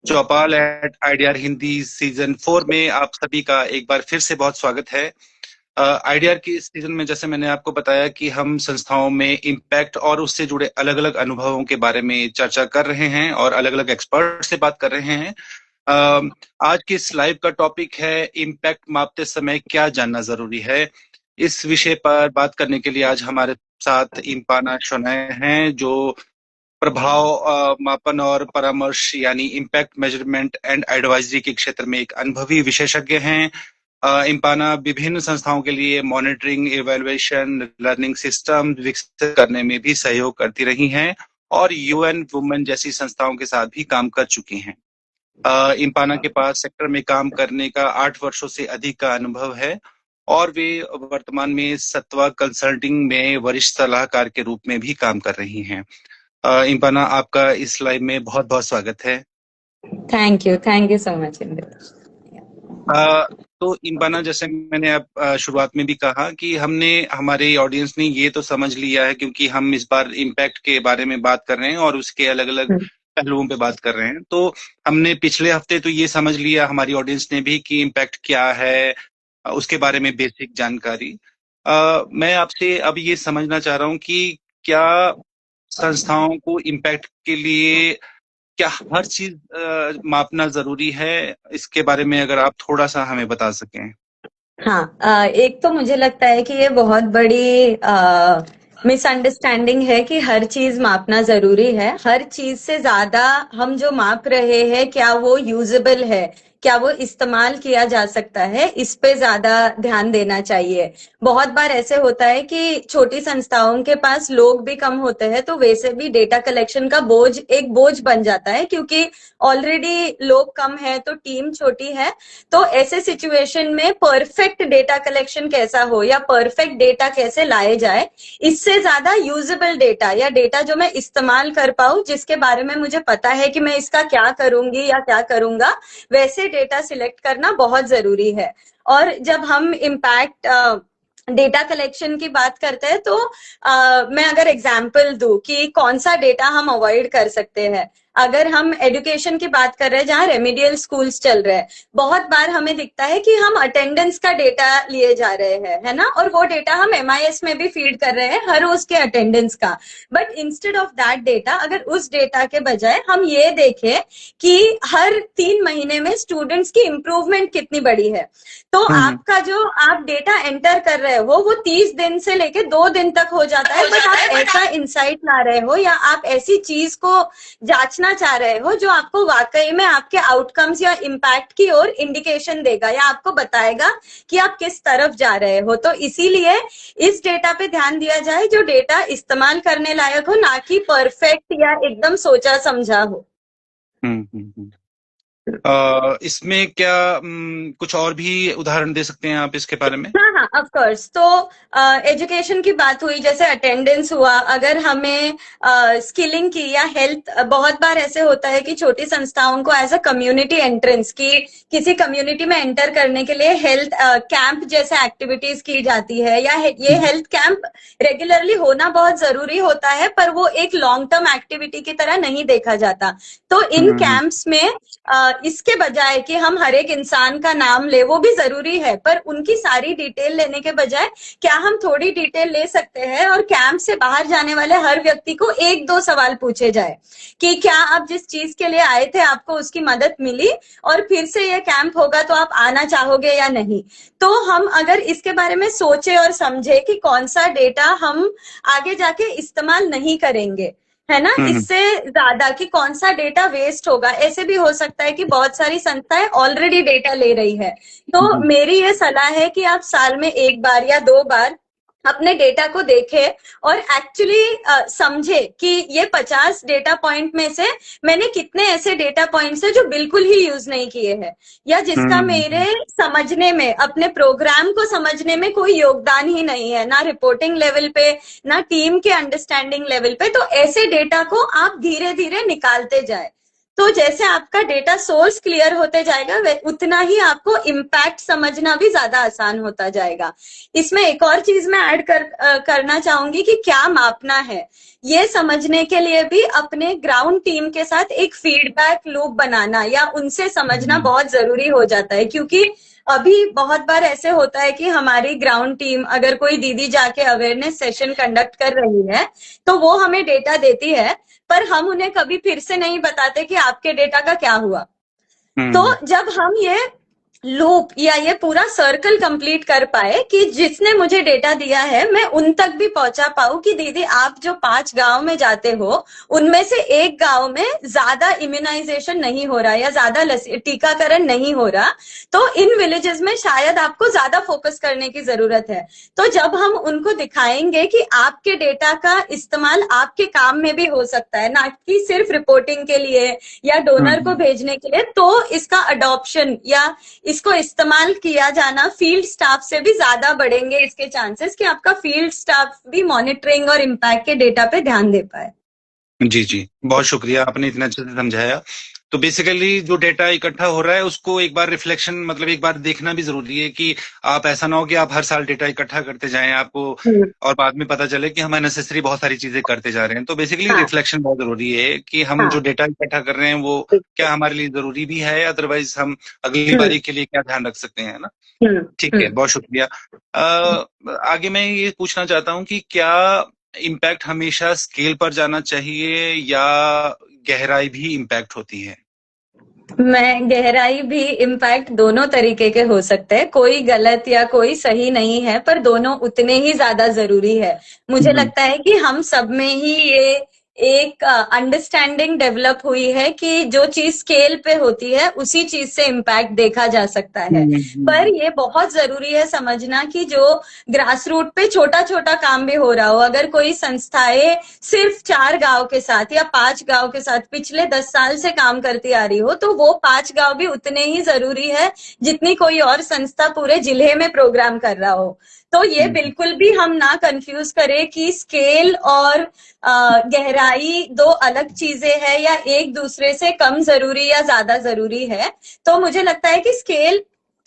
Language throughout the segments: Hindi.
चौपाल एट आईडीआर हिंदी सीजन 4 में आप सभी का एक बार फिर से बहुत स्वागत है। आईडीआर की इस सीजन में जैसे मैंने आपको बताया कि हम संस्थाओं में इम्पैक्ट और उससे जुड़े अलग अलग अनुभवों के बारे में चर्चा कर रहे हैं और अलग अलग एक्सपर्ट से बात कर रहे हैं। आज की इस लाइव का टॉपिक है इम्पैक्ट मापते समय क्या जानना जरूरी है। इस विषय पर बात करने के लिए आज हमारे साथ इम्पाना शोनय हैं, जो प्रभाव मापन और परामर्श यानी इम्पैक्ट मेजरमेंट एंड एडवाइजरी के क्षेत्र में एक अनुभवी विशेषज्ञ हैं। इम्पाना विभिन्न संस्थाओं के लिए मॉनिटरिंग, इवैल्यूएशन, लर्निंग सिस्टम विकसित करने में भी सहयोग करती रही हैं और यूएन वुमेन जैसी संस्थाओं के साथ भी काम कर चुकी हैं। इम्पाना के पास सेक्टर में काम करने का 8 वर्षों से अधिक का अनुभव है और वे वर्तमान में सत्वा कंसल्टिंग में वरिष्ठ सलाहकार के रूप में भी काम कर रही हैं। इम्पाना, आपका इस लाइव में बहुत बहुत स्वागत है। Thank you so much Indra. तो इम्पाना, जैसे मैंने अब शुरुआत में भी कहा कि हमने हमारे ऑडियंस ने ये तो समझ लिया है, क्योंकि हम इस बार इम्पैक्ट के बारे में बात कर रहे हैं और उसके अलग अलग पहलुओं पे बात कर रहे हैं। तो हमने पिछले हफ्ते तो ये समझ लिया, हमारी ऑडियंस ने भी, कि इम्पैक्ट क्या है, उसके बारे में बेसिक जानकारी। मैं आपसे अब ये समझना चाह रहा हूँ कि क्या संस्थाओं को इम्पैक्ट के लिए क्या हर चीज मापना जरूरी है? इसके बारे में अगर आप थोड़ा सा हमें बता सकें। हाँ, एक तो मुझे लगता है कि ये बहुत बड़ी मिसअंडरस्टैंडिंग है कि हर चीज मापना जरूरी है। हर चीज से ज्यादा हम जो माप रहे हैं, क्या वो यूजेबल है, क्या वो इस्तेमाल किया जा सकता है, इस पे ज्यादा ध्यान देना चाहिए। बहुत बार ऐसे होता है कि छोटी संस्थाओं के पास लोग भी कम होते हैं, तो वैसे भी डेटा कलेक्शन का बोझ एक बोझ बन जाता है, क्योंकि ऑलरेडी लोग कम है तो टीम छोटी है। तो ऐसे सिचुएशन में परफेक्ट डेटा कलेक्शन कैसा हो या परफेक्ट डेटा कैसे लाए जाए, इससे ज्यादा यूजेबल डेटा या डेटा जो मैं इस्तेमाल कर पाऊं, जिसके बारे में मुझे पता है कि मैं इसका क्या करूंगी या क्या करूंगा, वैसे डेटा सिलेक्ट करना बहुत जरूरी है। और जब हम इम्पैक्ट डेटा कलेक्शन की बात करते हैं तो मैं अगर एग्जाम्पल दूं कि कौन सा डेटा हम अवॉइड कर सकते हैं। अगर हम एजुकेशन की बात कर रहे हैं, जहां रेमिडियल स्कूल्स चल रहे हैं, बहुत बार हमें दिखता है कि हम अटेंडेंस का डेटा लिए जा रहे हैं, है ना, और वो डेटा हम एमआईएस में भी फीड कर रहे हैं हर रोज के अटेंडेंस का। But instead of that data, अगर उस डेटा के बजाय हम ये देखें कि हर 3 महीने में स्टूडेंट्स की इंप्रूवमेंट कितनी बड़ी है, तो आपका जो आप डेटा एंटर कर रहे हो वो 30 दिन से लेके 2 दिन तक हो जाता है, बट आप ऐसा इंसाइट ला रहे हो या आप ऐसी चीज को जांचना चाह रहे हो जो आपको वाकई में आपके आउटकम्स या इम्पैक्ट की ओर इंडिकेशन देगा या आपको बताएगा कि आप किस तरफ जा रहे हो। तो इसीलिए इस डेटा पे ध्यान दिया जाए जो डेटा इस्तेमाल करने लायक हो, ना कि परफेक्ट या एकदम सोचा समझा हो। इसमें क्या कुछ और भी उदाहरण दे सकते हैं आप इसके बारे में? हाँ, ऑफ कोर्स। तो एजुकेशन की बात हुई, जैसे अटेंडेंस हुआ, अगर हमें स्किलिंग की या हेल्थ, बहुत बार ऐसे होता है कि छोटी संस्थाओं को एज अ कम्युनिटी एंट्रेंस की किसी कम्युनिटी में एंटर करने के लिए हेल्थ कैंप जैसे एक्टिविटीज की जाती है, या ये हेल्थ कैंप रेगुलरली होना बहुत जरूरी होता है, पर वो एक लॉन्ग टर्म एक्टिविटी की तरह नहीं देखा जाता। तो इन कैंप्स में इसके बजाय कि हम हर एक इंसान का नाम ले, वो भी जरूरी है, पर उनकी सारी डिटेल लेने के बजाय क्या हम थोड़ी डिटेल ले सकते हैं और कैंप से बाहर जाने वाले हर व्यक्ति को 1-2 सवाल पूछे जाए कि क्या आप जिस चीज के लिए आए थे आपको उसकी मदद मिली, और फिर से ये कैंप होगा तो आप आना चाहोगे या नहीं। तो हम अगर इसके बारे में सोचे और समझे कि कौन सा डेटा हम आगे जाके इस्तेमाल नहीं करेंगे, है ना, इससे ज्यादा कि कौन सा डेटा वेस्ट होगा। ऐसे भी हो सकता है कि बहुत सारी संस्थाएं ऑलरेडी डेटा ले रही है, तो मेरी ये सलाह है कि आप साल में 1 बार या 2 बार अपने डेटा को देखें और एक्चुअली समझे कि ये 50 डेटा पॉइंट में से मैंने कितने ऐसे डेटा पॉइंट्स है जो बिल्कुल ही यूज नहीं किए हैं, या जिसका मेरे समझने में, अपने प्रोग्राम को समझने में कोई योगदान ही नहीं है, ना रिपोर्टिंग लेवल पे, ना टीम के अंडरस्टैंडिंग लेवल पे। तो ऐसे डेटा को आप धीरे धीरे निकालते जाए। तो जैसे आपका डेटा सोर्स क्लियर होते जाएगा उतना ही आपको इम्पैक्ट समझना भी ज्यादा आसान होता जाएगा। इसमें एक और चीज मैं ऐड करना चाहूंगी कि क्या मापना है, ये समझने के लिए भी अपने ग्राउंड टीम के साथ एक फीडबैक लूप बनाना या उनसे समझना बहुत जरूरी हो जाता है। क्योंकि अभी बहुत बार ऐसे होता है कि हमारी ग्राउंड टीम, अगर कोई दीदी जाके अवेयरनेस सेशन कंडक्ट कर रही है तो वो हमें डेटा देती है, पर हम उन्हें कभी फिर से नहीं बताते कि आपके डेटा का क्या हुआ। तो जब हम ये लूप या ये पूरा सर्कल कंप्लीट कर पाए कि जिसने मुझे डेटा दिया है मैं उन तक भी पहुंचा पाऊं कि दीदी आप जो 5 गांव में जाते हो उनमें से एक गांव में ज्यादा इम्यूनाइजेशन नहीं हो रहा या ज्यादा टीकाकरण नहीं हो रहा, तो इन विलेजेस में शायद आपको ज्यादा फोकस करने की जरूरत है। तो जब हम उनको दिखाएंगे कि आपके डेटा का इस्तेमाल आपके काम में भी हो सकता है, ना कि सिर्फ रिपोर्टिंग के लिए या डोनर को भेजने के लिए, तो इसका अडॉप्शन या इसको इस्तेमाल किया जाना फील्ड स्टाफ से भी ज्यादा बढ़ेंगे इसके चांसेस कि आपका फील्ड स्टाफ भी मॉनिटरिंग और इम्पैक्ट के डेटा पे ध्यान दे पाए। जी जी, बहुत शुक्रिया, आपने इतना अच्छे से समझाया। तो बेसिकली जो डेटा इकट्ठा हो रहा है उसको एक बार रिफ्लेक्शन, मतलब एक बार देखना भी जरूरी है कि आप ऐसा ना हो कि आप हर साल डेटा इकट्ठा करते जाएं आपको और बाद में पता चले कि हम अननेसेसरी बहुत सारी चीजें करते जा रहे हैं। तो बेसिकली रिफ्लेक्शन बहुत जरूरी है कि हम जो डेटा इकट्ठा कर रहे हैं वो क्या हमारे लिए जरूरी भी है, अदरवाइज हम अगली बारी के लिए क्या ध्यान रख सकते हैं ना। ठीक है, बहुत शुक्रिया। आगे मैं ये पूछना चाहता हूँ कि क्या इम्पैक्ट हमेशा स्केल पर जाना चाहिए या गहराई भी इम्पैक्ट होती है? मैं गहराई भी इम्पैक्ट दोनों तरीके के हो सकते हैं, कोई गलत या कोई सही नहीं है, पर दोनों उतने ही ज्यादा जरूरी है। मुझे लगता है कि हम सब में ही ये एक अंडरस्टैंडिंग डेवलप हुई है कि जो चीज स्केल पे होती है उसी चीज से इम्पैक्ट देखा जा सकता है। पर ये बहुत जरूरी है समझना कि जो ग्रास रूट पे छोटा छोटा काम भी हो रहा हो, अगर कोई संस्थाएं सिर्फ 4 गांव के साथ या 5 गांव के साथ पिछले 10 साल से काम करती आ रही हो, तो वो 5 गांव भी उतने ही जरूरी है जितनी कोई और संस्था पूरे जिले में प्रोग्राम कर रहा हो। तो ये बिल्कुल भी हम ना कंफ्यूज करें कि स्केल और गहराई दो अलग चीजें हैं या एक दूसरे से कम जरूरी या ज्यादा जरूरी है। तो मुझे लगता है कि स्केल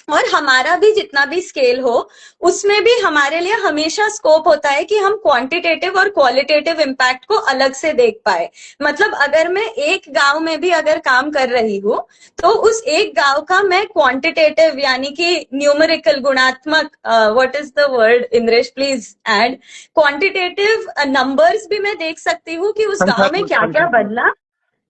और हमारा भी जितना भी स्केल हो उसमें भी हमारे लिए हमेशा स्कोप होता है कि हम क्वांटिटेटिव और क्वालिटेटिव इम्पैक्ट को अलग से देख पाए। मतलब अगर मैं एक गांव में भी अगर काम कर रही हूँ तो उस एक गांव का मैं क्वांटिटेटिव यानी कि न्यूमेरिकल गुणात्मक, what is the word Indresh please add, quantitative numbers भी मैं देख सकती हूँ कि उस गांव में क्या क्या बदला।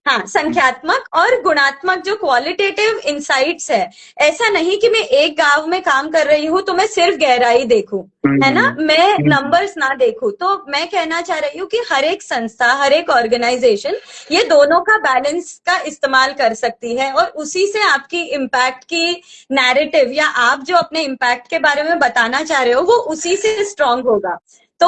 हाँ, संख्यात्मक और गुणात्मक जो क्वालिटेटिव इंसाइट्स है। ऐसा नहीं कि मैं एक गांव में काम कर रही हूँ तो मैं सिर्फ गहराई देखूं, है ना, मैं नंबर्स ना देखूं। तो मैं कहना चाह रही हूँ कि हर एक संस्था, हर एक ऑर्गेनाइजेशन ये दोनों का बैलेंस का इस्तेमाल कर सकती है और उसी से आपकी इम्पैक्ट की नैरेटिव या आप जो अपने इम्पैक्ट के बारे में बताना चाह रहे हो वो उसी से स्ट्रांग होगा। तो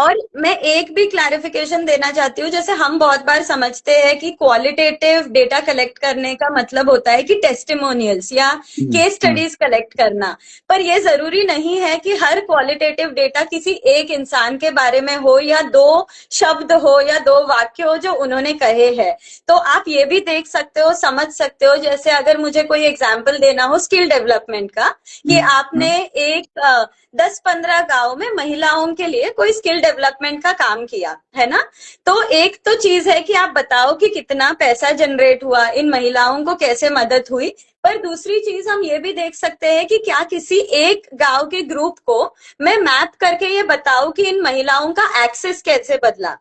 और मैं एक भी क्लैरिफिकेशन देना चाहती हूँ, जैसे हम बहुत बार समझते हैं कि क्वालिटेटिव डेटा कलेक्ट करने का मतलब होता है कि टेस्टिमोनियल्स या केस स्टडीज कलेक्ट करना, पर यह जरूरी नहीं है कि हर क्वालिटेटिव डेटा किसी एक इंसान के बारे में हो या 2 शब्द हो या 2 वाक्य हो जो उन्होंने कहे हैं। तो आप ये भी देख सकते हो, समझ सकते हो, जैसे अगर मुझे कोई एग्जाम्पल देना हो स्किल डेवलपमेंट का कि आपने एक 10-15 गांव में महिलाओं के लिए कोई स्किल डेवलपमेंट का काम किया है ना, तो एक तो चीज है कि आप बताओ कि कितना पैसा जनरेट हुआ, इन महिलाओं को कैसे मदद हुई। पर दूसरी चीज हम ये भी देख सकते हैं कि क्या किसी एक गांव के ग्रुप को मैं मैप करके ये बताऊं कि इन महिलाओं का एक्सेस कैसे बदला।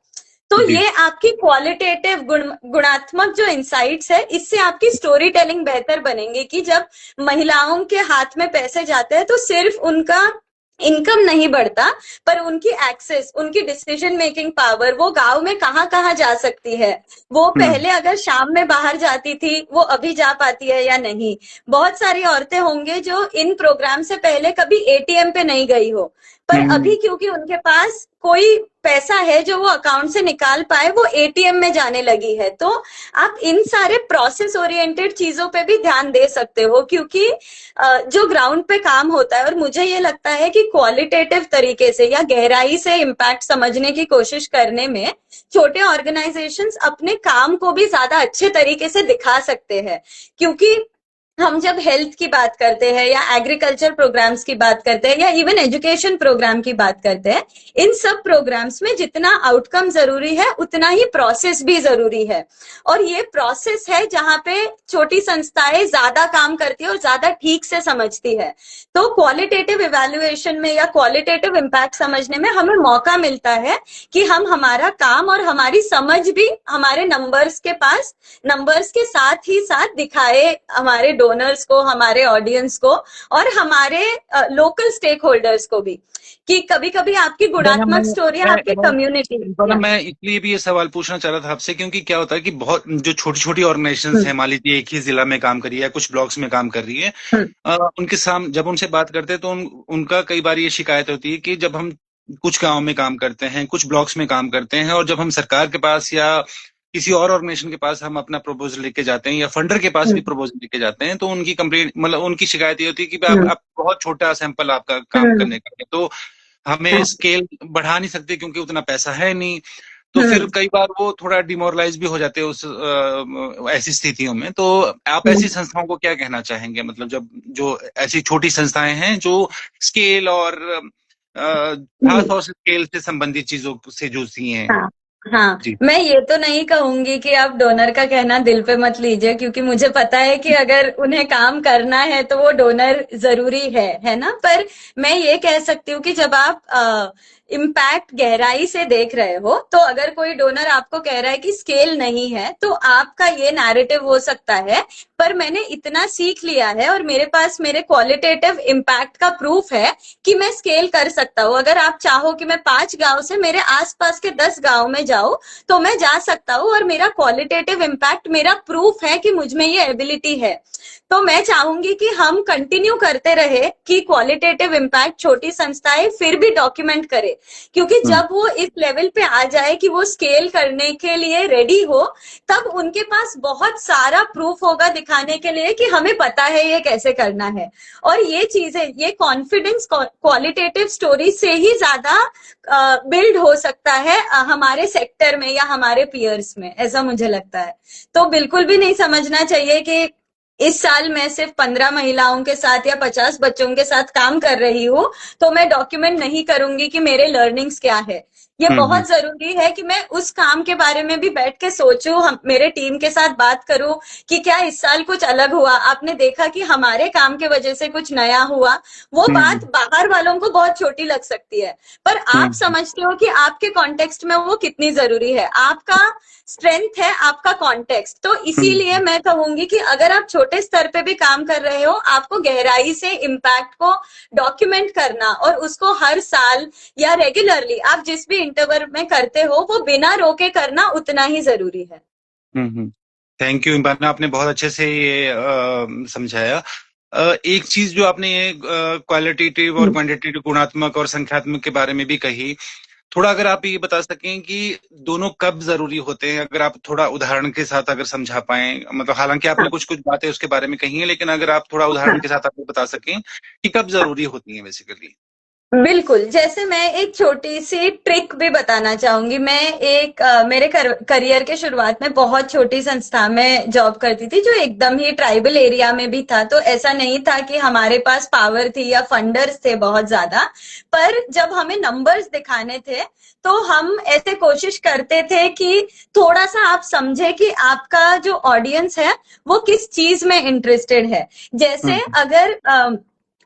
तो ये आपकी क्वालिटेटिव गुणात्मक जो इंसाइट्स है, इससे आपकी स्टोरी टेलिंग बेहतर बनेंगे कि जब महिलाओं के हाथ में पैसे जाते हैं तो सिर्फ उनका इनकम नहीं बढ़ता, पर उनकी एक्सेस, उनकी डिसीजन मेकिंग पावर, वो गांव में कहाँ कहाँ जा सकती है, वो पहले अगर शाम में बाहर जाती थी वो अभी जा पाती है या नहीं। बहुत सारी औरतें होंगे जो इन प्रोग्राम से पहले कभी एटीएम पे नहीं गई हो, पर अभी क्योंकि उनके पास कोई पैसा है जो वो अकाउंट से निकाल पाए वो एटीएम में जाने लगी है। तो आप इन सारे प्रोसेस ओरिएंटेड चीजों पे भी ध्यान दे सकते हो, क्योंकि जो ग्राउंड पे काम होता है, और मुझे ये लगता है कि क्वालिटेटिव तरीके से या गहराई से इम्पैक्ट समझने की कोशिश करने में छोटे ऑर्गेनाइजेशंस अपने काम को भी ज्यादा अच्छे तरीके से दिखा सकते हैं। क्योंकि हम जब हेल्थ की बात करते हैं या एग्रीकल्चर प्रोग्राम्स की बात करते हैं या इवन एजुकेशन प्रोग्राम की बात करते हैं, इन सब प्रोग्राम्स में जितना आउटकम जरूरी है उतना ही प्रोसेस भी जरूरी है। और ये प्रोसेस है जहां पे छोटी संस्थाएं ज्यादा काम करती है और ज्यादा ठीक से समझती है। तो क्वालिटेटिव इवैल्यूएशन में या क्वालिटेटिव इम्पैक्ट समझने में हमें मौका मिलता है कि हम हमारा काम और हमारी समझ भी हमारे नंबर्स के पास, नंबर्स के साथ ही साथ दिखाए हमारे डोनर्स को, हमारे ऑडियंस को और हमारे लोकल स्टेक होल्डर्स को भी, कि कभी कभी आपकी गुणात्मक स्टोरी आपकी कम्युनिटी। मैं इसलिए भी ये सवाल पूछना चाह रहा था आपसे, क्योंकि क्या होता है कि बहुत जो छोटी छोटी ऑर्गेनाइजेशंस हैं, मान लीजिए एक ही जिला में काम कर रही है, कुछ ब्लॉक्स में काम कर रही है, उनके सामने जब उनसे बात करते हैं तो उनका कई बार ये शिकायत होती है कि जब हम कुछ गांव में काम करते हैं, कुछ ब्लॉक्स में काम करते हैं, और जब हम सरकार के पास या किसी और ऑर्गेनाइजेशन के पास हम अपना प्रपोजल लेके जाते हैं या फंडर के पास भी प्रपोजल लेके जाते हैं, तो उनकी कंप्लेंट, मतलब उनकी शिकायत ये होती है कि आप बहुत छोटा सैंपल आपका काम करने का है, तो हमें स्केल बढ़ा नहीं सकते क्योंकि उतना पैसा है नहीं। तो फिर कई बार वो थोड़ा डिमोरलाइज भी हो जाते हैं उस ऐसी स्थितियों में। तो आप ऐसी संस्थाओं को क्या कहना चाहेंगे, मतलब जब जो ऐसी छोटी संस्थाएं हैं जो स्केल और खास तौर से स्केल से संबंधित चीजों से जूझती हैं? हाँ, हाँ, मैं ये तो नहीं कहूंगी कि आप डोनर का कहना दिल पे मत लीजिए, क्योंकि मुझे पता है कि अगर उन्हें काम करना है तो वो डोनर जरूरी है ना। पर मैं ये कह सकती हूँ कि जब आप इम्पैक्ट गहराई से देख रहे हो, तो अगर कोई डोनर आपको कह रहा है कि स्केल नहीं है, तो आपका ये नैरेटिव हो सकता है, पर मैंने इतना सीख लिया है और मेरे पास मेरे क्वालिटेटिव इम्पैक्ट का प्रूफ है कि मैं स्केल कर सकता हूँ। अगर आप चाहो कि मैं 5 गांव से मेरे आसपास के 10 गांव में जाऊं, तो मैं जा सकता हूँ, और मेरा क्वालिटेटिव इम्पैक्ट मेरा प्रूफ है कि मुझ में ये एबिलिटी है। तो मैं चाहूंगी कि हम कंटिन्यू करते रहे कि क्वालिटेटिव इम्पैक्ट छोटी संस्थाएं फिर भी डॉक्यूमेंट करे, क्योंकि जब वो इस लेवल पे आ जाए कि वो स्केल करने के लिए रेडी हो, तब उनके पास बहुत सारा प्रूफ होगा दिखाने के लिए कि हमें पता है ये कैसे करना है। और ये चीजें, ये कॉन्फिडेंस क्वालिटेटिव स्टोरी से ही ज्यादा बिल्ड हो सकता है हमारे सेक्टर में या हमारे पीयर्स में, ऐसा मुझे लगता है। तो बिल्कुल भी नहीं समझना चाहिए कि इस साल मैं सिर्फ 15 महिलाओं के साथ या 50 बच्चों के साथ काम कर रही हूँ, तो मैं डॉक्यूमेंट नहीं करूंगी कि मेरे लर्निंग्स क्या है। ये बहुत जरूरी है कि मैं उस काम के बारे में भी बैठ के सोचूं, मेरे टीम के साथ बात करूं कि क्या इस साल कुछ अलग हुआ, आपने देखा कि हमारे काम के वजह से कुछ नया हुआ। वो बात बाहर वालों को बहुत छोटी लग सकती है, पर आप समझते हो कि आपके कॉन्टेक्स्ट में वो कितनी जरूरी है। आपका स्ट्रेंथ है आपका कॉन्टेक्स्ट। तो इसीलिए मैं कहूंगी कि अगर आप छोटे स्तर पे भी काम कर रहे हो, आपको गहराई से इम्पैक्ट को डॉक्यूमेंट करना और उसको हर साल या रेगुलरली आप जिस भी इंटरवल में करते हो, वो बिना रोके करना उतना ही जरूरी है। थैंक यू इबाना, आपने बहुत अच्छे से ये समझाया। एक चीज जो आपने ये क्वालिटेटिव और क्वांटिटेटिव, गुणात्मक और संख्यात्मक के बारे में भी कही, थोड़ा अगर आप ये बता सकें कि दोनों कब जरूरी होते हैं, अगर आप थोड़ा उदाहरण के साथ अगर समझा पाए, मतलब हालांकि आपने कुछ कुछ बातें उसके बारे में कही हैं, लेकिन अगर आप थोड़ा उदाहरण के साथ आपको बता सकें कि कब जरूरी होती है बेसिकली। बिल्कुल, जैसे मैं एक छोटी सी ट्रिक भी बताना चाहूंगी। मैं एक मेरे करियर के शुरुआत में बहुत छोटी संस्था में जॉब करती थी, जो एकदम ही ट्राइबल एरिया में भी था। तो ऐसा नहीं था कि हमारे पास पावर थी या फंडर्स थे बहुत ज्यादा, पर जब हमें नंबर्स दिखाने थे तो हम ऐसे कोशिश करते थे कि थोड़ा सा आप समझे कि आपका जो ऑडियंस है वो किस चीज में इंटरेस्टेड है। जैसे अगर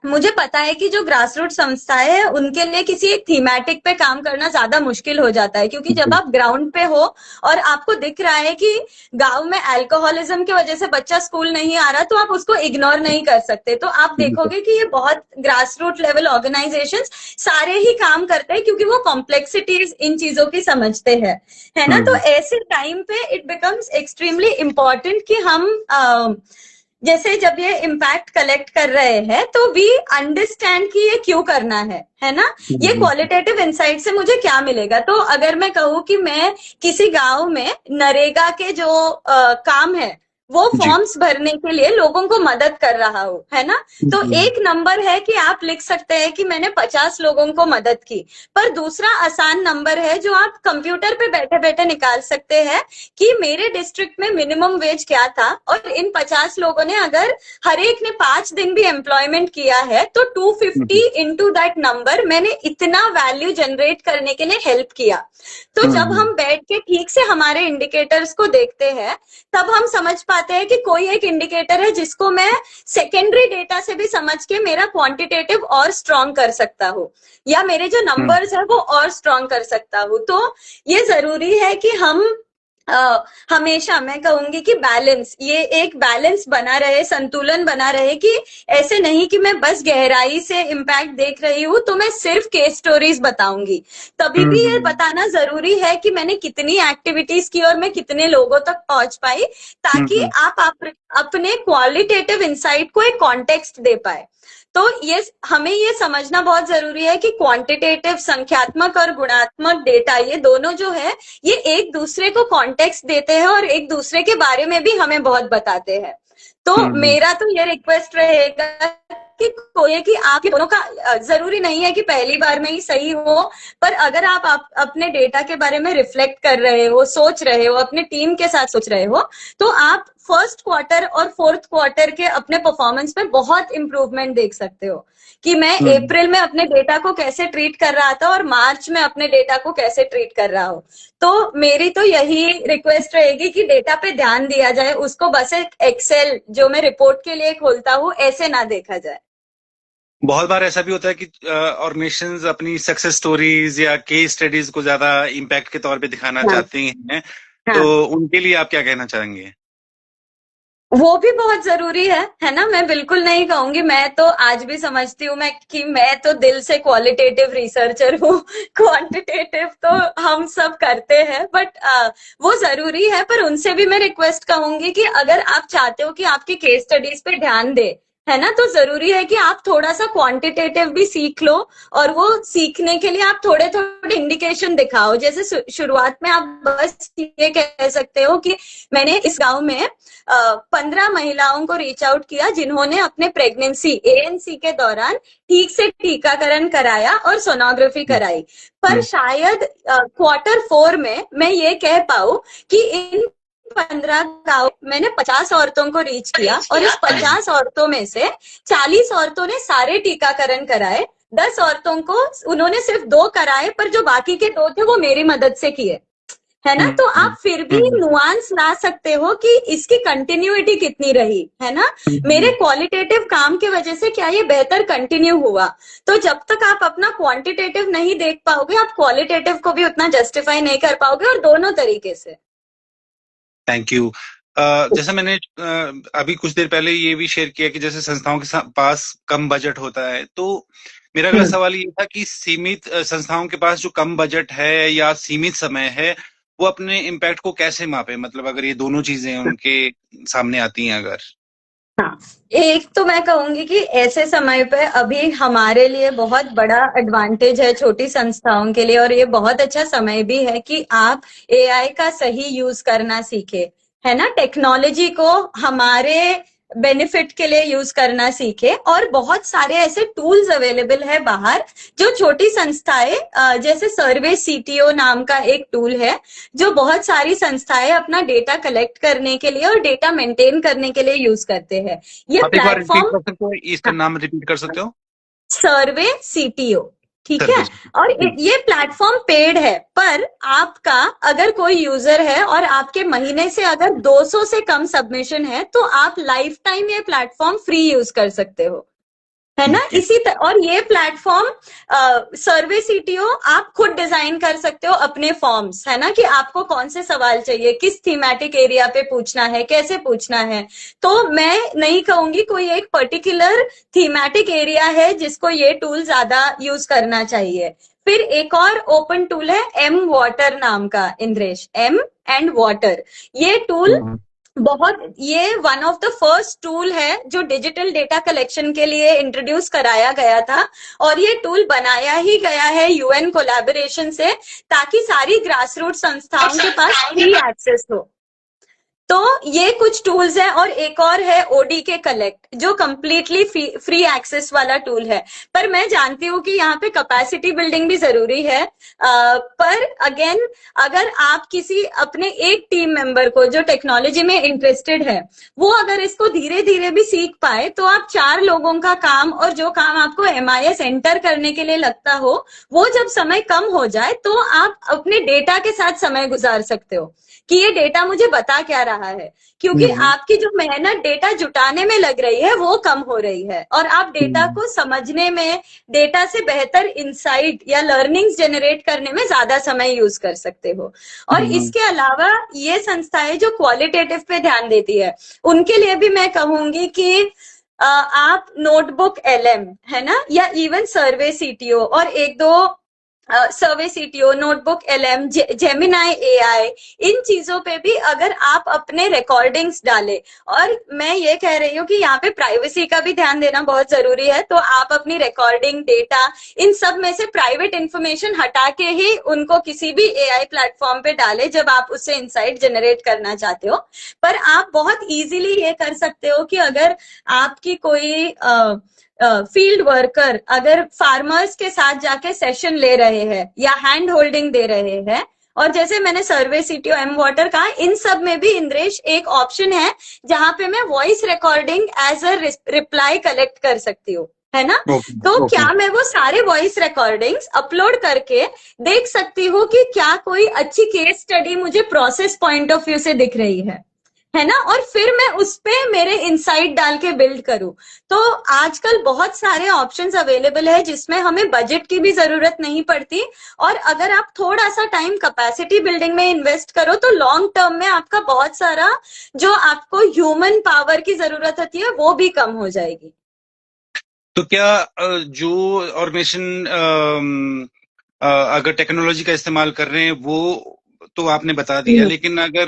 मुझे पता है कि जो ग्रास रूट संस्थाएं हैं उनके लिए किसी एक थीमेटिक पे काम करना ज्यादा मुश्किल हो जाता है, क्योंकि जब आप ग्राउंड पे हो और आपको दिख रहा है कि गांव में अल्कोहलिज्म की वजह से बच्चा स्कूल नहीं आ रहा, तो आप उसको इग्नोर नहीं कर सकते। तो आप देखोगे कि ये बहुत ग्रास रूट लेवल ऑर्गेनाइजेशंस सारे ही काम करते हैं, क्योंकि वो कॉम्प्लेक्सिटीज इन चीजों की समझते हैं, है ना। तो ऐसे टाइम पे इट बिकम्स एक्सट्रीमली इम्पोर्टेंट कि हम जैसे जब ये इम्पैक्ट कलेक्ट कर रहे हैं तो वी अंडरस्टैंड कि ये क्यों करना है ना। ये क्वालिटेटिव इंसाइट से मुझे क्या मिलेगा। तो अगर मैं कहूँ कि मैं किसी गांव में नरेगा के जो काम है वो जी। फॉर्म्स भरने के लिए लोगों को मदद कर रहा हूँ, है ना। तो एक नंबर है कि आप लिख सकते हैं कि मैंने 50 लोगों को मदद की। पर दूसरा आसान नंबर है जो आप कंप्यूटर पे बैठे बैठे निकाल सकते हैं कि मेरे डिस्ट्रिक्ट में मिनिमम वेज क्या था, और इन 50 लोगों ने अगर हर एक ने 5 दिन भी एम्प्लॉयमेंट किया है तो 250 इंटू दैट नंबर मैंने इतना वैल्यू जनरेट करने के लिए हेल्प किया। तो जब हम बैठ के ठीक से हमारे इंडिकेटर्स को देखते हैं तब हम समझ पाते हैं कि कोई एक इंडिकेटर है जिसको मैं सेकेंडरी डेटा से भी समझ के मेरा क्वांटिटेटिव और स्ट्रॉन्ग कर सकता हूँ, या मेरे जो नंबर्स है वो और स्ट्रॉन्ग कर सकता हूँ। तो ये जरूरी है कि हम हमेशा, मैं कहूंगी कि बैलेंस, ये एक बैलेंस बना रहे, संतुलन बना रहे कि ऐसे नहीं कि मैं बस गहराई से इम्पैक्ट देख रही हूँ तो मैं सिर्फ केस स्टोरीज बताऊंगी। तभी भी ये बताना जरूरी है कि मैंने कितनी एक्टिविटीज की और मैं कितने लोगों तक पहुंच पाई, ताकि आप अपने क्वालिटेटिव इंसाइट को एक कॉन्टेक्स्ट दे पाए। तो ये हमें ये समझना बहुत जरूरी है कि क्वांटिटेटिव, संख्यात्मक और गुणात्मक डेटा, ये दोनों जो है ये एक दूसरे को कॉन्टेक्स्ट देते हैं और एक दूसरे के बारे में भी हमें बहुत बताते हैं। तो मेरा तो ये रिक्वेस्ट रहेगा कि कोई, कि आप दोनों का जरूरी नहीं है कि पहली बार में ही सही हो, पर अगर आप अपने डेटा के बारे में रिफ्लेक्ट कर रहे हो, सोच रहे हो, अपने टीम के साथ सोच रहे हो, तो आप फर्स्ट क्वार्टर और फोर्थ क्वार्टर के अपने परफॉर्मेंस में बहुत इंप्रूवमेंट देख सकते हो कि मैं अप्रैल में अपने डेटा को कैसे ट्रीट कर रहा था और मार्च में अपने डेटा को कैसे ट्रीट कर रहा हूँ। तो मेरी तो यही रिक्वेस्ट रहेगी कि डेटा पे ध्यान दिया जाए, उसको बस एक एक्सेल जो मैं रिपोर्ट के लिए खोलता हूँ ऐसे ना देखा जाए। बहुत बार ऐसा भी होता है कि ऑर्गेनाइजेशंस अपनी सक्सेस स्टोरीज या केस स्टडीज को ज्यादा इम्पैक्ट के तौर पे दिखाना चाहती हैं, तो उनके लिए आप क्या कहना चाहेंगे? वो भी बहुत जरूरी है ना। मैं बिल्कुल नहीं कहूंगी, मैं तो आज भी समझती हूँ मैं तो दिल से क्वालिटेटिव रिसर्चर हूँ। क्वांटिटेटिव तो हम सब करते हैं, बट वो जरूरी है। पर उनसे भी मैं रिक्वेस्ट कहूंगी कि अगर आप चाहते हो कि आपकी केस स्टडीज पे ध्यान दे, है ना, तो जरूरी है कि आप थोड़ा सा क्वांटिटेटिव भी सीख लो, और वो सीखने के लिए आप थोड़े थोड़े इंडिकेशन दिखाओ। जैसे शुरुआत में आप बस ये कह सकते हो कि मैंने इस गांव में 15 महिलाओं को रीच आउट किया जिन्होंने अपने प्रेगनेंसी एएनसी के दौरान ठीक से टीकाकरण कराया और सोनोग्राफी कराई। पर शायद क्वार्टर 4 में मैं ये कह पाऊं कि इन 15 गाँव मैंने 50 औरतों को रीच किया, और इस 50 औरतों में से 40 औरतों ने सारे टीकाकरण कराए, 10 औरतों को उन्होंने सिर्फ 2 कराए, पर जो बाकी के 2 थे वो मेरी मदद से किए, है ना। तो आप फिर भी नुआंस ला सकते हो कि इसकी कंटिन्यूटी कितनी रही, है ना। मेरे क्वालिटेटिव काम की वजह से क्या ये बेहतर कंटिन्यू हुआ। तो जब तक आप अपना क्वांटिटेटिव नहीं देख पाओगे, आप क्वालिटेटिव को भी उतना जस्टिफाई नहीं कर पाओगे, और दोनों तरीके से। Thank you. जैसे मैंने अभी कुछ देर पहले ये भी शेयर किया कि जैसे संस्थाओं के पास कम बजट होता है, तो मेरा अगला सवाल ये था कि सीमित संस्थाओं के पास जो कम बजट है या सीमित समय है, वो अपने इम्पैक्ट को कैसे मापे? मतलब अगर ये दोनों चीजें उनके सामने आती हैं अगर। हाँ, एक तो मैं कहूंगी कि ऐसे समय पे अभी हमारे लिए बहुत बड़ा एडवांटेज है छोटी संस्थाओं के लिए, और ये बहुत अच्छा समय भी है कि आप एआई का सही यूज करना सीखे, है ना। टेक्नोलॉजी को हमारे बेनिफिट के लिए यूज करना सीखे, और बहुत सारे ऐसे टूल्स अवेलेबल है बाहर जो छोटी संस्थाएं, जैसे सर्वे सीटीओ नाम का एक टूल है जो बहुत सारी संस्थाएं अपना डेटा कलेक्ट करने के लिए और डेटा मेंटेन करने के लिए यूज करते हैं। ये आप एक बार रिपीट प्लेटफॉर्म, कर सकते हो, इसका नाम रिपीट कर सकते हो? सर्वे सीटीओ, ठीक है। सर्विस। और ये प्लेटफॉर्म पेड है, पर आपका अगर कोई यूजर है और आपके महीने से अगर 200 से कम सबमिशन है तो आप लाइफ टाइम ये प्लेटफॉर्म फ्री यूज कर सकते हो, है ना। और ये प्लेटफॉर्म सर्वे सीटीओ आप खुद डिजाइन कर सकते हो अपने फॉर्म्स, है ना, कि आपको कौन से सवाल चाहिए, किस थीमेटिक एरिया पे पूछना है, कैसे पूछना है। तो मैं नहीं कहूंगी कोई एक पर्टिकुलर थीमेटिक एरिया है जिसको ये टूल ज्यादा यूज करना चाहिए। फिर एक और ओपन टूल है एम वाटर नाम का, इंद्रेश, एम एंड वाटर। ये टूल बहुत, ये one of the first tool है जो डिजिटल डेटा कलेक्शन के लिए इंट्रोड्यूस कराया गया था, और ये टूल बनाया ही गया है यूएन कोलैबोरेशन से, ताकि सारी ग्रास रूट संस्थाओं के पास फ्री एक्सेस हो। तो ये कुछ टूल्स हैं, और एक और है ओडीके कलेक्ट, जो कंप्लीटली फ्री एक्सेस वाला टूल है। पर मैं जानती हूँ कि यहाँ पे कैपेसिटी बिल्डिंग भी जरूरी है। पर अगेन, अगर आप किसी अपने एक टीम मेंबर को जो टेक्नोलॉजी में इंटरेस्टेड है, वो अगर इसको धीरे धीरे भी सीख पाए, तो आप 4 लोगों का काम, और जो काम आपको एमआईएस एंटर करने के लिए लगता हो, वो जब समय कम हो जाए तो आप अपने डेटा के साथ समय गुजार सकते हो कि ये डेटा मुझे बता क्या रहा है, क्योंकि हम्म। आपकी जो मेहनत डेटा जुटाने में लग रही है वो कम हो रही है, और आप डेटा हम्म। को समझने में, डेटा से बेहतर इंसाइट या लर्निंग्स जनरेट करने में ज्यादा समय यूज कर सकते हो। और हम्म। इसके अलावा ये संस्थाएं जो क्वालिटेटिव पे ध्यान देती है, उनके लिए भी मैं कहूंगी कि आप नोटबुक एलएम है ना, या इवन सर्वे सीटीओ, और एक दो survey CTO, notebook LM, Gemini AI, इन चीजों पे भी अगर आप अपने रिकॉर्डिंग्स डाले, और मैं ये कह रही हूँ कि यहाँ पे प्राइवेसी का भी ध्यान देना बहुत जरूरी है, तो आप अपनी रिकॉर्डिंग डेटा, इन सब में से प्राइवेट इंफॉर्मेशन हटा के ही उनको किसी भी एआई प्लेटफॉर्म पे डाले जब आप उससे इंसाइट जनरेट करना चाहते हो। पर आप बहुत इजीली ये कर सकते हो कि अगर आपकी कोई फील्ड वर्कर अगर फार्मर्स के साथ जाके सेशन ले रहे हैं या हैंड होल्डिंग दे रहे हैं, और जैसे मैंने सर्वे सीटीओ, एम वाटर कहा, इन सब में भी इंद्रेश एक ऑप्शन है जहां पे मैं voice recording as a reply collect कर सकती हूँ, है ना। ओके। तो ओके। क्या मैं वो सारे वॉइस रिकॉर्डिंग्स अपलोड करके देख सकती हूँ कि क्या कोई अच्छी केस स्टडी मुझे प्रोसेस पॉइंट ऑफ व्यू से दिख रही है ना, और फिर मैं उस पे मेरे इनसाइट डाल के बिल्ड करूं। तो आजकल बहुत सारे ऑप्शंस अवेलेबल है जिसमें हमें बजट की भी जरूरत नहीं पड़ती, और अगर आप थोड़ा सा टाइम कैपेसिटी बिल्डिंग में इन्वेस्ट करो तो लॉन्ग टर्म में आपका बहुत सारा जो आपको ह्यूमन पावर की जरूरत होती है वो भी कम हो जाएगी। तो क्या जो ऑर्गेनाइजेशन अगर टेक्नोलॉजी का इस्तेमाल कर रहे हैं वो तो आपने बता दिया, लेकिन अगर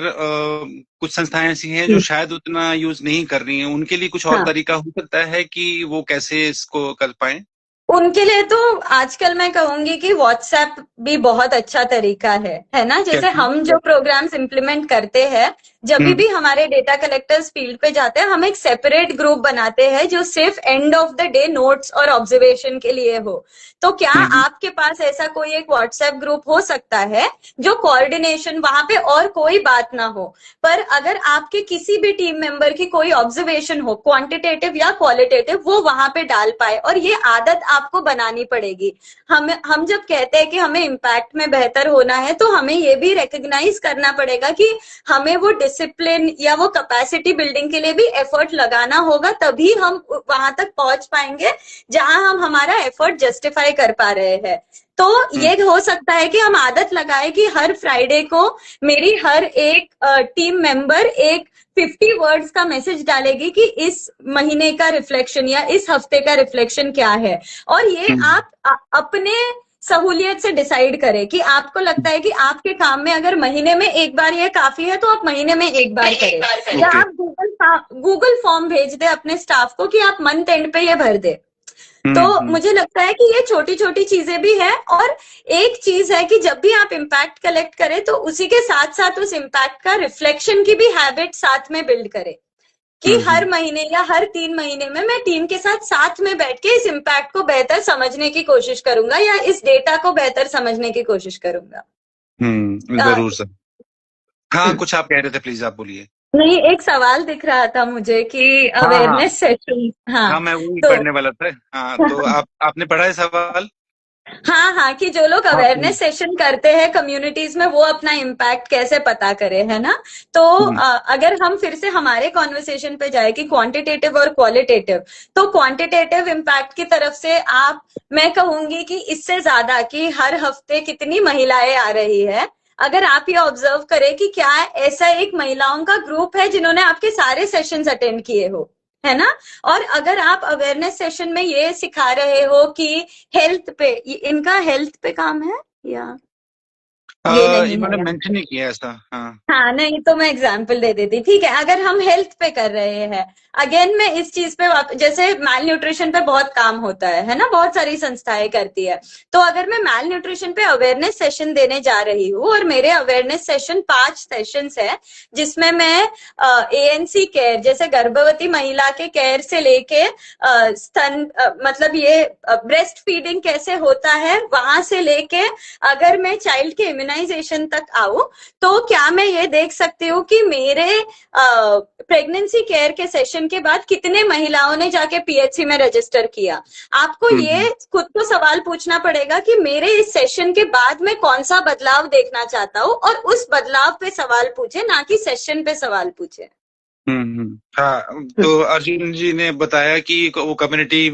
कुछ संस्थाएं ऐसी हैं जो शायद उतना यूज नहीं कर रही हैं, उनके लिए कुछ और हाँ, तरीका हो सकता है कि वो कैसे इसको कर पाए? उनके लिए तो आजकल मैं कहूंगी कि व्हाट्सएप भी बहुत अच्छा तरीका है ना। जैसे कैसे? हम जो प्रोग्राम्स इम्प्लीमेंट करते हैं, जब हम्म। भी हमारे डेटा कलेक्टर्स फील्ड पे जाते हैं, हम एक सेपरेट ग्रुप बनाते हैं जो सिर्फ end of the day notes और ऑब्जर्वेशन के लिए हो। तो क्या हम्म। आपके पास ऐसा कोई एक व्हाट्सएप ग्रुप हो सकता है जो कोऑर्डिनेशन, वहां पे और कोई बात ना हो, पर अगर आपके किसी भी टीम मेंबर की कोई ऑब्जर्वेशन हो, क्वांटिटेटिव या क्वालिटेटिव, वो वहां पे डाल पाए। और ये आदत आपको बनानी पड़ेगी। हम जब कहते हैं कि हमें इम्पैक्ट में बेहतर होना है, तो हमें ये भी रिकग्नाइज करना पड़ेगा कि हमें वो डिसिप्लिन या वो कैपेसिटी बिल्डिंग के लिए भी एफर्ट लगाना होगा, तभी हम वहां तक पहुंच पाएंगे जहां हम हमारा एफर्ट जस्टिफाई कर पा रहे हैं। तो ये हो सकता है कि हम आदत लगाए कि हर फ्राइडे को मेरी हर एक टीम मेंबर एक 50 वर्ड्स का मैसेज डालेगी कि इस महीने का रिफ्लेक्शन या इस हफ्ते का रिफ्लेक्शन क्या है। और ये हम्म। आप अपने सहूलियत से डिसाइड करें कि आपको लगता है कि आपके काम में अगर महीने में एक बार ये काफी है, तो आप महीने में एक बार करें, या ओके। आप गूगल फॉर्म भेज दे अपने स्टाफ को कि आप मंथ एंड पे ये भर दे। तो हम्म। मुझे लगता है कि ये छोटी छोटी चीजें भी है। और एक चीज है कि जब भी आप इम्पैक्ट कलेक्ट करें, तो उसी के साथ साथ उस इम्पैक्ट का रिफ्लेक्शन की भी हैबिट साथ में बिल्ड करें, कि हम्म। हर महीने या हर 3 महीने में मैं टीम के साथ में बैठ के इस इम्पैक्ट को बेहतर समझने की कोशिश करूंगा, या इस डेटा को बेहतर समझने की कोशिश करूंगा। जरूर सर। हाँ, कुछ आप कह रहे थे, प्लीज आप बोलिए। नहीं, एक सवाल दिख रहा था मुझे कि हाँ हाँ। Awareness session. हाँ, हाँ, मैं वही तो पढ़ने वाला था। हाँ, तो आपने पढ़ा है सवाल? हाँ हाँ, कि जो लोग हाँ अवेयरनेस प्लीज। सेशन करते हैं कम्युनिटीज में, वो अपना इम्पैक्ट कैसे पता करें, है ना। तो अगर हम फिर से हमारे कॉन्वर्सेशन पे जाए कि क्वांटिटेटिव और क्वालिटेटिव, तो क्वांटिटेटिव इम्पैक्ट की तरफ से आप, मैं कहूंगी कि इससे ज्यादा कि हर हफ्ते कितनी महिलाएं आ रही है, अगर आप ये ऑब्जर्व करें कि क्या ऐसा एक महिलाओं का ग्रुप है जिन्होंने आपके सारे सेशंस अटेंड किए हो, है ना। और अगर आप अवेयरनेस सेशन में ये सिखा रहे हो कि हेल्थ पे, इनका हेल्थ पे काम है या ये नहीं इन्होंने है। मेंशन नहीं किया ऐसा। हाँ। हाँ, नहीं तो मैं एग्जाम्पल दे देती। ठीक है, अगर हम हेल्थ पे कर रहे हैं, अगेन मैं इस चीज पे जैसे माल न्यूट्रिशन पे बहुत काम होता है ना, बहुत सारी संस्थाएं करती है। तो अगर मैं माल न्यूट्रिशन पे अवेयरनेस सेशन देने जा रही हूँ, और मेरे अवेयरनेस सेशन 5 सेशंस है, जिसमें मैं एएनसी केयर, जैसे गर्भवती महिला के केयर से लेके स्तन मतलब ये ब्रेस्ट फीडिंग कैसे होता है वहां से लेके, अगर मैं चाइल्ड के इम्यूनाइजेशन तक आऊं, तो क्या मैं ये देख सकती हूँ कि मेरे प्रेगनेंसी केयर के सेशन के बाद कितने महिलाओं ने जाके पीएचसी में रजिस्टर किया। आपको हम्म। ये खुद को सवाल पूछना पड़ेगा कि मेरे इस सेशन के बाद मैं कौन सा बदलाव देखना चाहता हूँ, और उस बदलाव पे सवाल पूछे, ना कि सेशन पे सवाल पूछे। हाँ, तो अर्जुन जी ने बताया कि वो कम्युनिटी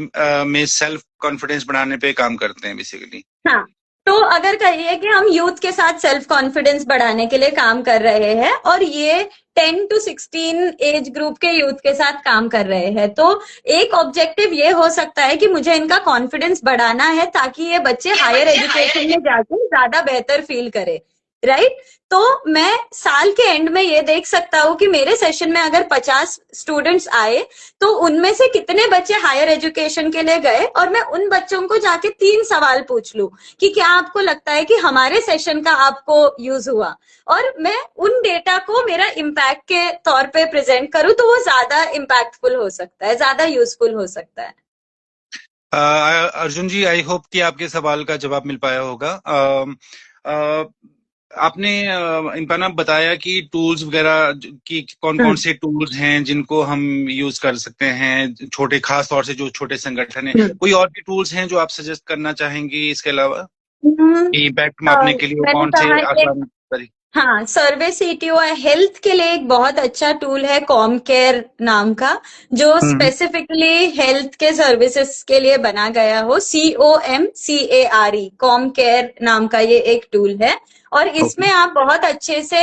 में सेल्फ कॉन्फिडेंस बढ़ाने पे काम करते हैं बेसिकली। हाँ, तो अगर कहिए कि हम यूथ के साथ सेल्फ कॉन्फिडेंस बढ़ाने के लिए काम कर रहे हैं, और ये 10 to 16 एज ग्रुप के यूथ के साथ काम कर रहे हैं, तो एक ऑब्जेक्टिव ये हो सकता है कि मुझे इनका कॉन्फिडेंस बढ़ाना है, ताकि ये बच्चे ये हायर बच्चे हायर एजुकेशन में एजुकेशन। जाके ज्यादा बेहतर फील करे। राइट। तो मैं साल के एंड में ये देख सकता हूँ कि मेरे सेशन में अगर 50 स्टूडेंट्स आए, तो उनमें से कितने बच्चे हायर एजुकेशन के लिए गए, और मैं उन बच्चों को जाके 3 सवाल पूछ लूं कि क्या आपको लगता है कि हमारे सेशन का आपको यूज हुआ, और मैं उन डेटा को मेरा इम्पैक्ट के तौर पे प्रेजेंट करूं, तो वो ज्यादा इम्पैक्टफुल हो सकता है, ज्यादा यूजफुल हो सकता है। अर्जुन जी, आई होप कि आपके सवाल का जवाब मिल पाया होगा। आपने इनका नाम बताया कि टूल्स वगैरह की कौन कौन हम्म, से टूल्स हैं जिनको हम यूज कर सकते हैं, छोटे खास तौर से जो छोटे संगठन है। हम्म, कोई और भी टूल्स हैं जो आप सजेस्ट करना चाहेंगे इसके अलावा, हम्म, कि इम्पैक्ट मापने के लिए वो मैंने कौन से कहा एक, आसान तरीके। हाँ, सर्वे सीटीओ है हेल्थ के लिए, एक बहुत अच्छा टूल है कॉम केयर नाम का, जो हम्म। स्पेसिफिकली हेल्थ के सर्विसेज के लिए बना गया हो। COMCARE, कॉम केयर नाम का ये एक टूल है, और ओके। इसमें आप बहुत अच्छे से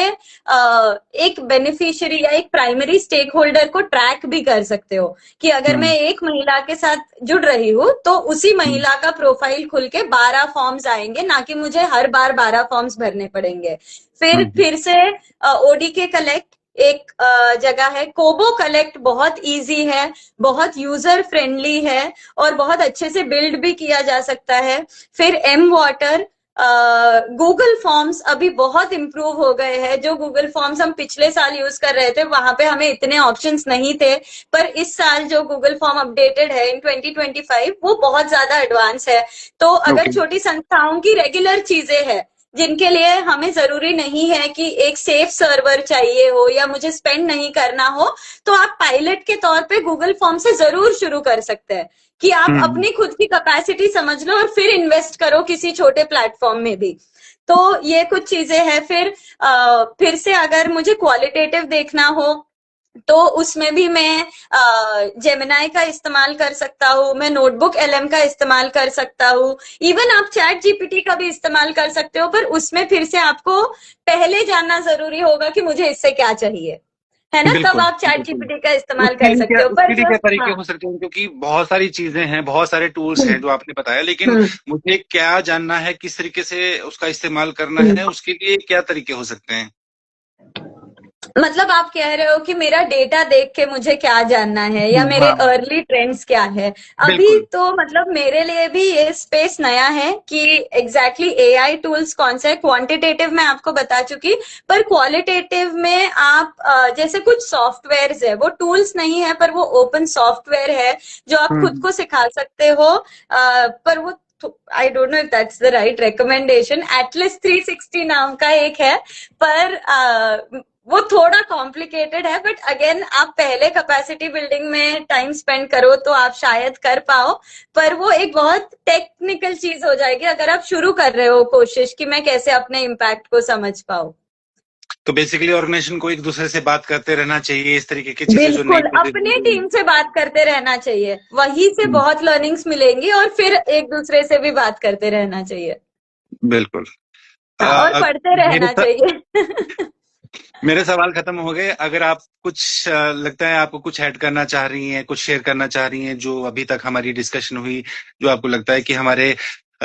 एक बेनिफिशियरी या एक प्राइमरी स्टेक होल्डर को ट्रैक भी कर सकते हो, कि अगर मैं हम्म। एक महिला के साथ जुड़ रही हूँ, तो उसी हम्म। महिला का प्रोफाइल खुल के 12 फॉर्म्स आएंगे, ना कि मुझे हर बार 12 फॉर्म्स भरने पड़ेंगे। हम्म। फिर से ओडीके कलेक्ट एक जगह है। कोबो कलेक्ट बहुत इजी है, बहुत यूजर फ्रेंडली है, और बहुत अच्छे से बिल्ड भी किया जा सकता है। फिर एम वाटर, गूगल फॉर्म्स अभी बहुत इम्प्रूव हो गए हैं। जो गूगल फॉर्म्स हम पिछले साल यूज कर रहे थे, वहां पे हमें इतने ऑप्शंस नहीं थे, पर इस साल जो गूगल फॉर्म अपडेटेड है इन 2025, वो बहुत ज्यादा एडवांस है। तो अगर ओके। छोटी संस्थाओं की रेगुलर चीजें हैं, जिनके लिए हमें जरूरी नहीं है कि एक सेफ सर्वर चाहिए हो या मुझे स्पेंड नहीं करना हो, तो आप पायलट के तौर पे गूगल फॉर्म से जरूर शुरू कर सकते हैं, कि आप हम्म। अपनी खुद की कैपेसिटी समझ लो, और फिर इन्वेस्ट करो किसी छोटे प्लेटफॉर्म में भी। तो ये कुछ चीजें हैं। फिर से अगर मुझे क्वालिटेटिव देखना हो, तो उसमें भी मैं जेमिनाई का इस्तेमाल कर सकता हूँ, मैं नोटबुक एलएम का इस्तेमाल कर सकता हूँ, इवन आप चैट जीपीटी का भी इस्तेमाल कर सकते हो, पर उसमें फिर से आपको पहले जानना जरूरी होगा कि मुझे इससे क्या चाहिए, है ना, तब बिल्कुल आप चैट बिल्कुल। जीपीटी का इस्तेमाल कर सकते हो। उसके पर लिए जो, क्या तरीके हाँ, हो सकते हैं, क्योंकि बहुत सारी चीजें हैं, बहुत सारे टूल्स हम्म, हैं जो आपने बताया, लेकिन हम्म, मुझे क्या जानना है, किस तरीके से उसका इस्तेमाल करना हम्म। है, उसके लिए क्या तरीके हो सकते हैं। मतलब आप कह रहे हो कि मेरा डेटा देख के मुझे क्या जानना है, या मेरे हाँ। अर्ली ट्रेंड्स क्या है। अभी बिल्कुल। तो मतलब मेरे लिए भी ये स्पेस नया है कि एग्जैक्टली एआई टूल्स कौन से है। क्वांटिटेटिव में आपको बता चुकी, पर क्वालिटेटिव में आप जैसे कुछ सॉफ्टवेयर है, वो टूल्स नहीं है, पर वो ओपन सॉफ्टवेयर है, जो आप खुद हम्म। को सिखा सकते हो। पर वो, I don't know if that's the right recommendation, at least 360 नाम का एक है, पर वो थोड़ा कॉम्प्लिकेटेड है। बट अगेन, आप पहले कैपेसिटी बिल्डिंग में टाइम स्पेंड करो तो आप शायद कर पाओ, पर वो एक बहुत टेक्निकल चीज हो जाएगी अगर आप शुरू कर रहे हो कोशिश कि मैं कैसे अपने इम्पैक्ट को समझ पाऊं। तो बेसिकली ऑर्गेनाइजेशन को एक दूसरे से बात करते रहना चाहिए, इस तरीके की चीजें जो नई बिल्कुल, चीजें बन अपने रही टीम से बात करते रहना चाहिए, वहीं से हैं। बहुत लर्निंग्स मिलेंगी, और फिर एक दूसरे से भी बात करते रहना चाहिए। बिल्कुल। हाँ, और पढ़ते मेरे रहना चाहिए। मेरे सवाल खत्म हो गए। अगर आप कुछ लगता है आपको कुछ ऐड करना चाह रही हैं, कुछ शेयर करना चाह रही हैं जो अभी तक हमारी डिस्कशन हुई, जो आपको लगता है कि हमारे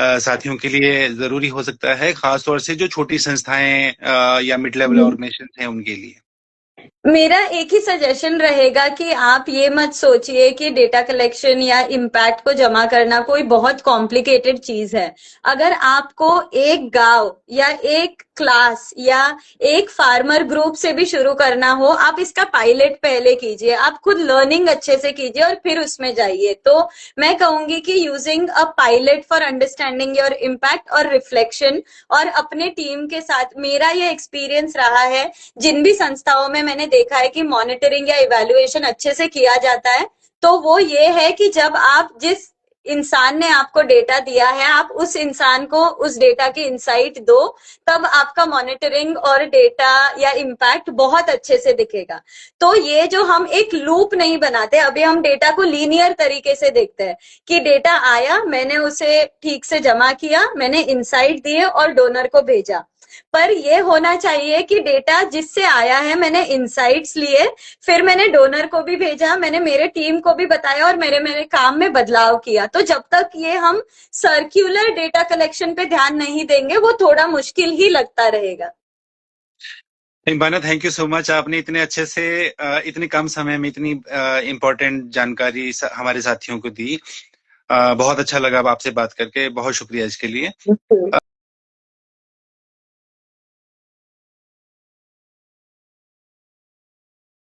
साथियों के लिए जरूरी हो सकता है, खासतौर से जो छोटी संस्थाएं या मिड लेवल ऑर्गेनाइजेशन हैं उनके लिए। मेरा एक ही सजेशन रहेगा कि आप ये मत सोचिए कि डेटा कलेक्शन या इम्पैक्ट को जमा करना कोई बहुत कॉम्प्लिकेटेड चीज है। अगर आपको एक गांव या एक क्लास या एक फार्मर ग्रुप से भी शुरू करना हो, आप इसका पायलट पहले कीजिए, आप खुद लर्निंग अच्छे से कीजिए और फिर उसमें जाइए। तो मैं कहूंगी कि using a pilot for understanding your impact और रिफ्लेक्शन, और अपने टीम के साथ मेरा ये एक्सपीरियंस रहा है, जिन भी संस्थाओं में मैंने देखा है कि मॉनिटरिंग या इवैल्यूएशन अच्छे से किया जाता है, तो वो ये है कि जब आप जिस इंसान ने आपको डेटा दिया है, आप उस इंसान को उस डेटा की इंसाइट दो, तब आपका मॉनिटरिंग और डेटा या इम्पैक्ट बहुत अच्छे से दिखेगा। तो ये जो हम एक लूप नहीं बनाते, अभी हम डेटा को लीनियर तरीके से देखते हैं कि डेटा आया, मैंने उसे ठीक से जमा किया, मैंने इंसाइट दिए और डोनर को भेजा। पर ये होना चाहिए कि डेटा जिससे आया है, मैंने इंसाइट्स लिए, फिर मैंने डोनर को भी भेजा, मैंने मेरे टीम को भी बताया और मेरे मेरे काम में बदलाव किया। तो जब तक ये हम सर्क्यूलर डेटा कलेक्शन पे ध्यान नहीं देंगे, वो थोड़ा मुश्किल ही लगता रहेगा। बाना, थैंक यू सो मच। आपने इतने अच्छे से इतने कम समय में इतनी इम्पोर्टेंट जानकारी हमारे साथियों को दी। बहुत अच्छा लगा आपसे बात करके। बहुत शुक्रिया इसके लिए।